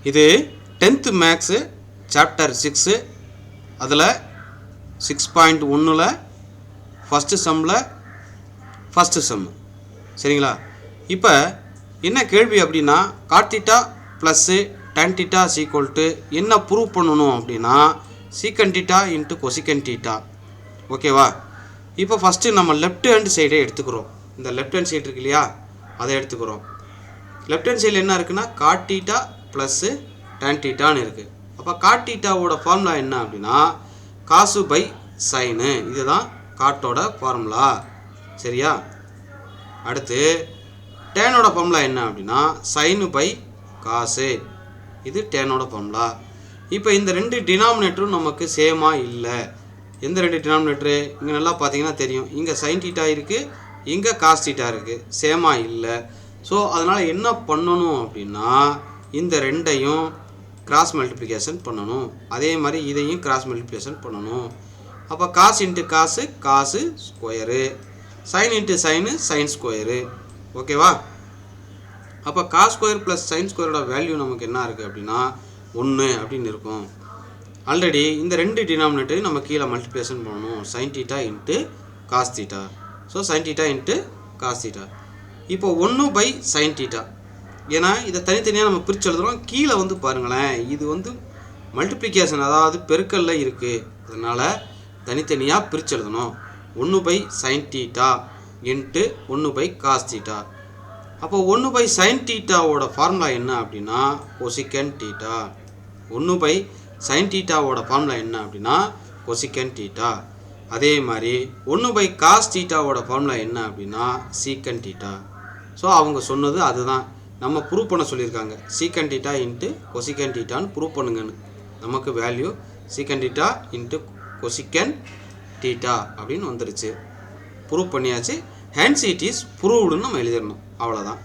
இது 10th maths chapter 6 அதில் 6.1ல் first சம்மில் ஃபஸ்ட்டு சம்மு சரிங்களா. இப்போ என்ன கேள்வி அப்படின்னா God theta plus tan theta equal என்ன ப்ரூவ் பண்ணணும் அப்படின்னா சீக்கன் தீட்டா இன்ட்டு கொசிக்கன் தீட்டா. ஓகேவா. இப்போ ஃபஸ்ட்டு நம்ம லெஃப்ட் ஹேண்ட் சைடை எடுத்துக்கிறோம். இந்த லெஃப்ட் ஹேண்ட் சைடு இருக்கு இல்லையா, அதை எடுத்துக்கிறோம். லெஃப்ட் ஹேண்ட் சைடில் என்ன இருக்குன்னா காட் தீட்டா ப்ளஸ்ஸு tan தீட்டான்னு இருக்குது. அப்போ காட் தீட்டாவோட ஃபார்முலா என்ன அப்படின்னா காசு பை சைனு, இதுதான் காட்டோட ஃபார்முலா சரியா. அடுத்து டேனோட ஃபார்முலா என்ன அப்படின்னா சைனு பை காசு, இது டேனோட ஃபார்முலா. இப்போ இந்த ரெண்டு டினாமினேட்டரும் நமக்கு சேமாக இல்லை. எந்த ரெண்டு டினாமினேட்டரு இங்கே நல்லா பார்த்தீங்கன்னா தெரியும், இங்கே சைன் தீட்டா இருக்குது, இங்கே காஸ் தீட்டா இருக்குது, சேமாக இல்லை. ஸோ அதனால் என்ன பண்ணணும் அப்படின்னா இந்த ரெண்டையும் கிராஸ் மல்டிப்ளிகேஷன் பண்ணணும். அதே மாதிரி இதையும் கிராஸ் மல்டிப்ளிகேஷன் பண்ணணும். அப்போ காசு into cos cos square, sine into sine sine square. ஓகேவா. அப்போ காஸ் ஸ்கொயர் ப்ளஸ் சைன் ஸ்கொயரோட வேல்யூ நமக்கு என்ன இருக்குது அப்படின்னா 1 அப்படின்னு இருக்கும். ஆல்ரெடி இந்த ரெண்டு டினாமினேட்டரையும் நம்ம கீழே மல்டிப்ளிகேஷன் பண்ணணும், sine theta into cos theta. So sine theta into cos theta. இப்போ 1 பை சைன் தீட்டா, ஏன்னா இதை தனித்தனியாக நம்ம பிரித்து எழுதுகிறோம். கீழே வந்து பாருங்களேன், இது வந்து மல்டிப்ளிகேஷன் அதாவது பெருக்கல்ல இருக்குது, அதனால் தனித்தனியாக பிரித்து எழுதணும். 1 by sine theta into 1 by cos theta. அப்போ 1 பை சைன் தீட்டாவோட ஃபார்முலா என்ன அப்படின்னா கொசிக்கன் தீட்டா. 1 பை சைன் தீட்டாவோட ஃபார்முலா என்ன அப்படின்னா கொசிக்கன் தீட்டா. அதே மாதிரி 1 பை காஸ் தீட்டாவோட ஃபார்முலா என்ன அப்படின்னா சீக்கன் தீட்டா. ஸோ அவங்க சொன்னது அதுதான் நம்ம ப்ரூவ் பண்ண சொல்லியிருக்காங்க. சீக்கன் தீட்டா இன்ட்டு கொசிக்கன் தீட்டான்னு ப்ரூவ் பண்ணுங்கன்னு. நமக்கு வேல்யூ சீக்கன் தீட்டா இன்ட்டு கொசிக்கன் தீட்டா அப்படின்னு வந்துருச்சு. ப்ரூவ் பண்ணியாச்சு. ஹேண்ட்ஸ் இட் இஸ் ப்ரூவ்டுன்னு நம்ம எழுதிடணும், அவ்வளோதான்.